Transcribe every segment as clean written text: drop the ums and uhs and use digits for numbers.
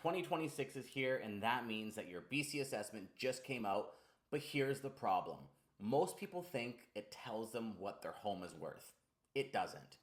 2026 is here, and that means that your BC assessment just came out. But here's the problem: most people think it tells them what their home is worth. It doesn't.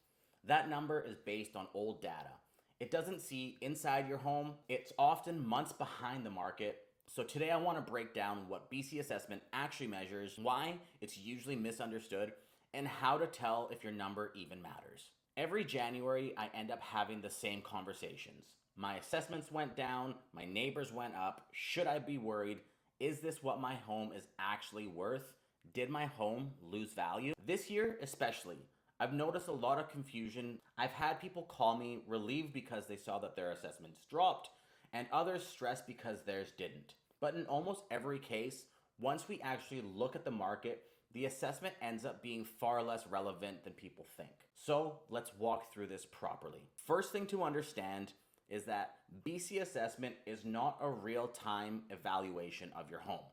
That number is based on old data. It doesn't see inside your home, it's often months behind the market. So today I want to break down what BC assessment actually measures, why it's usually misunderstood, and how to tell if your number even matters. Every January, I end up having the same conversations. My assessments went down, my neighbors went up. Should I be worried? Is this what my home is actually worth? Did my home lose value? This year, especially, I've noticed a lot of confusion. I've had people call me relieved because they saw that their assessments dropped, and others stressed because theirs didn't. But in almost every case, once we actually look at the market, the assessment ends up being far less relevant than people think. So let's walk through this properly. First thing to understand is that BC assessment is not a real-time evaluation of your home.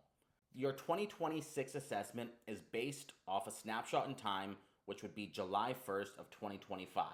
Your 2026 assessment is based off a snapshot in time, which would be July 1st of 2025.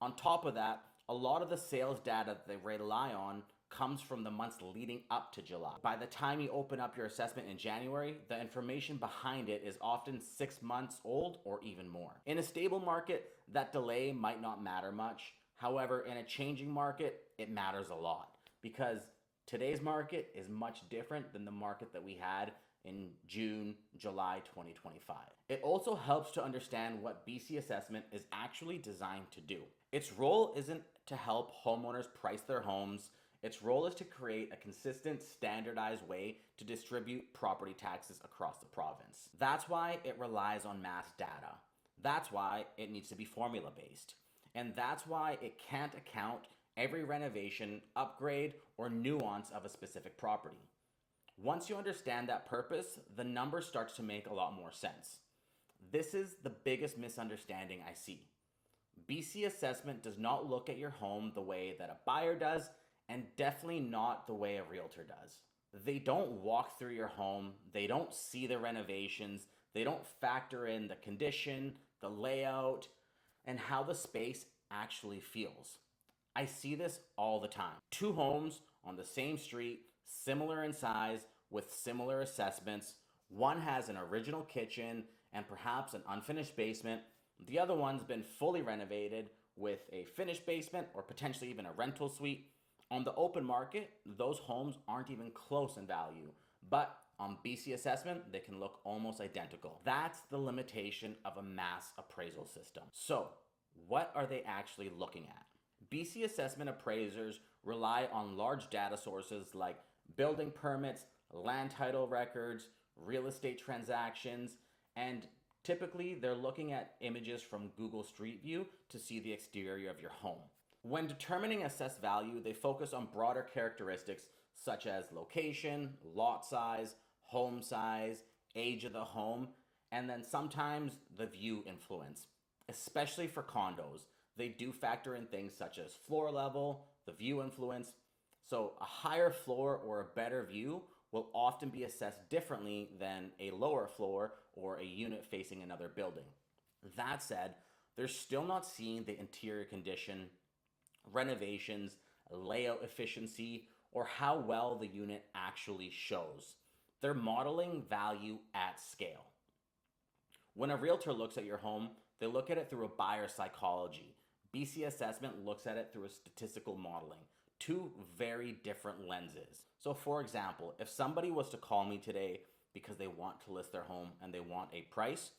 On top of that, a lot of the sales data that they rely on comes from the months leading up to July. By the time you open up your assessment in January, the information behind it is often 6 months old or even more. In a stable market, that delay might not matter much. However, in a changing market, it matters a lot because today's market is much different than the market that we had in June, July 2025. It also helps to understand what BC assessment is actually designed to do. Its role isn't to help homeowners price their homes. Its role is to create a consistent, standardized way to distribute property taxes across the province. That's why it relies on mass data. That's why it needs to be formula-based. And that's why it can't account every renovation, upgrade, or nuance of a specific property. Once you understand that purpose, the number starts to make a lot more sense. This is the biggest misunderstanding I see. BC assessment does not look at your home the way that a buyer does, and definitely not the way a realtor does. They don't walk through your home, they don't see the renovations, they don't factor in the condition, the layout, and how the space actually feels. I see this all the time. Two homes on the same street, similar in size, with similar assessments. One has an original kitchen and perhaps an unfinished basement. The other one's been fully renovated with a finished basement or potentially even a rental suite. On the open market, those homes aren't even close in value, but on BC assessment, they can look almost identical. That's the limitation of a mass appraisal system. So, what are they actually looking at? BC assessment appraisers rely on large data sources like building permits, land title records, real estate transactions, and typically they're looking at images from Google Street View to see the exterior of your home. When determining assessed value, they focus on broader characteristics such as location, lot size, home size, age of the home, and then sometimes the view influence. Especially for condos, they do factor in things such as floor level, the view influence. So a higher floor or a better view will often be assessed differently than a lower floor or a unit facing another building. That said, they're still not seeing the interior condition, renovations, layout efficiency, or how well the unit actually shows. They're modeling value at scale. When a realtor looks at your home, they look at it through a buyer psychology. BC assessment looks at it through a statistical modeling. Two very different lenses. So for example, if somebody was to call me today because they want to list their home and they want a price,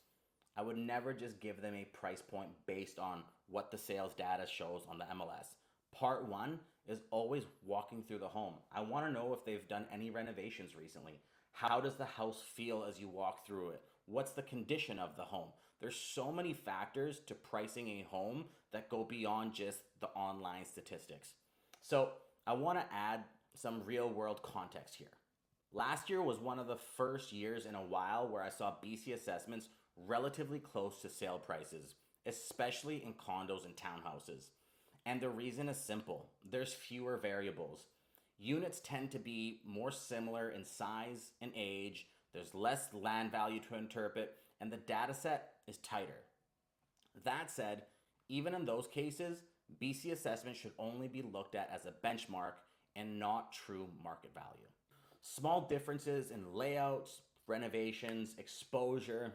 I would never just give them a price point based on what the sales data shows on the MLS. Part one is always walking through the home. I want to know if they've done any renovations recently. How does the house feel as you walk through it? What's the condition of the home? There's so many factors to pricing a home that go beyond just the online statistics. So I want to add some real world context here. Last year was one of the first years in a while where I saw BC assessments relatively close to sale prices, especially in condos and townhouses. And the reason is simple. There's fewer variables. Units tend to be more similar in size and age. There's less land value to interpret, and the data set is tighter. That said, even in those cases, BC assessment should only be looked at as a benchmark. and not true market value. Small differences in layouts, renovations, exposure,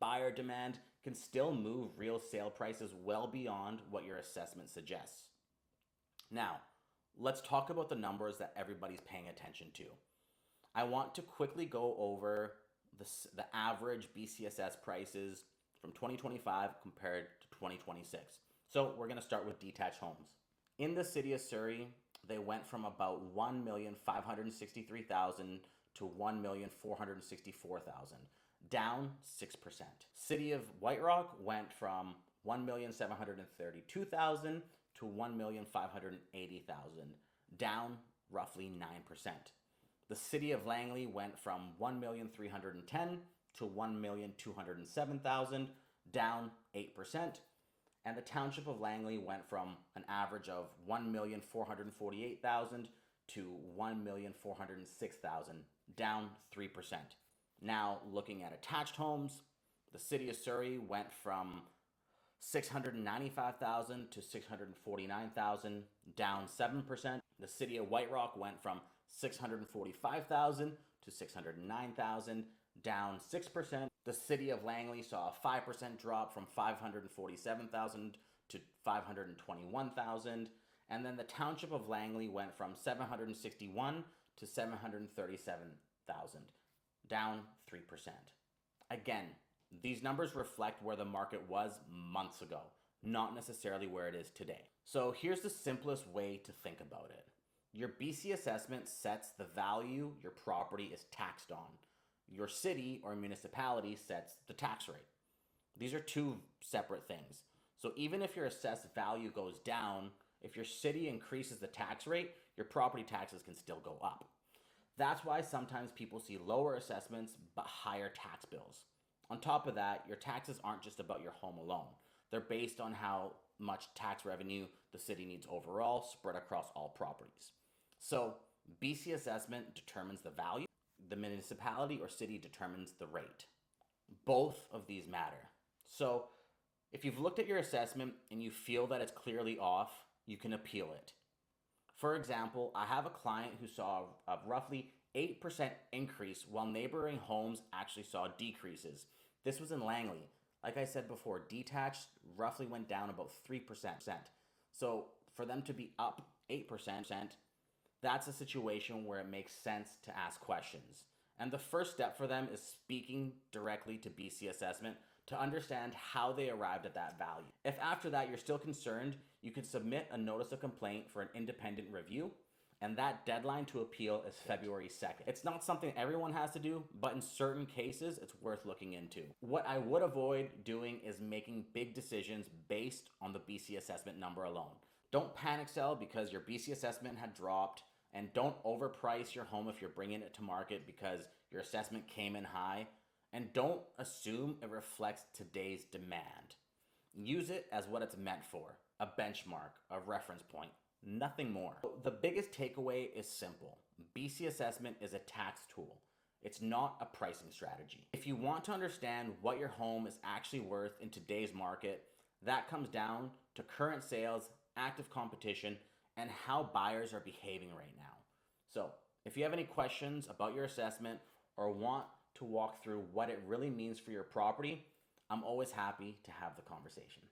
buyer demand can still move real sale prices well beyond what your assessment suggests. Now, let's talk about the numbers that everybody's paying attention to. I want to quickly go over the average BCSS prices from 2025 compared to 2026. So we're going to start with detached homes. In the city of Surrey, they went from about 1,563,000 to 1,464,000, down 6%. City of White Rock went from 1,732,000 to 1,580,000, down roughly 9%. The city of Langley went from 1,310,000 to 1,207,000, down 8%. And the township of Langley went from an average of 1,448,000 to 1,406,000, down 3%. Now, looking at attached homes, the city of Surrey went from 695,000 to 649,000, down 7%. The city of White Rock went from 645,000 to 609,000, down 6%. The city of Langley saw a 5% drop from 547,000 to 521,000. And then the township of Langley went from 761 to 737,000, down 3%. Again, these numbers reflect where the market was months ago, not necessarily where it is today. So here's the simplest way to think about it. Your BC assessment sets the value your property is taxed on. Your city or municipality sets the tax rate. These are two separate things. So even if your assessed value goes down, if your city increases the tax rate, your property taxes can still go up. That's why sometimes people see lower assessments but higher tax bills. On top of that, your taxes aren't just about your home alone. They're based on how much tax revenue the city needs overall, spread across all properties. So BC assessment determines the value. The municipality or city determines the rate. Both of these matter. So if you've looked at your assessment and you feel that it's clearly off, you can appeal it. For example, I have a client who saw a roughly 8% increase while neighboring homes actually saw decreases. This was in Langley. Like I said before, detached roughly went down about 3%. So for them to be up 8%, that's a situation where it makes sense to ask questions. And the first step for them is speaking directly to BC Assessment to understand how they arrived at that value. If after that you're still concerned, you can submit a notice of complaint for an independent review, and that deadline to appeal is February 2nd. It's not something everyone has to do, but in certain cases, it's worth looking into. What I would avoid doing is making big decisions based on the BC assessment number alone. Don't panic sell because your BC assessment had dropped, and don't overprice your home if you're bringing it to market because your assessment came in high, and don't assume it reflects today's demand. Use it as what it's meant for, a benchmark, a reference point. Nothing more. The biggest takeaway is simple. BC assessment is a tax tool. It's not a pricing strategy. If you want to understand what your home is actually worth in today's market, that comes down to current sales, active competition, and how buyers are behaving right now. So, if you have any questions about your assessment or want to walk through what it really means for your property, I'm always happy to have the conversation.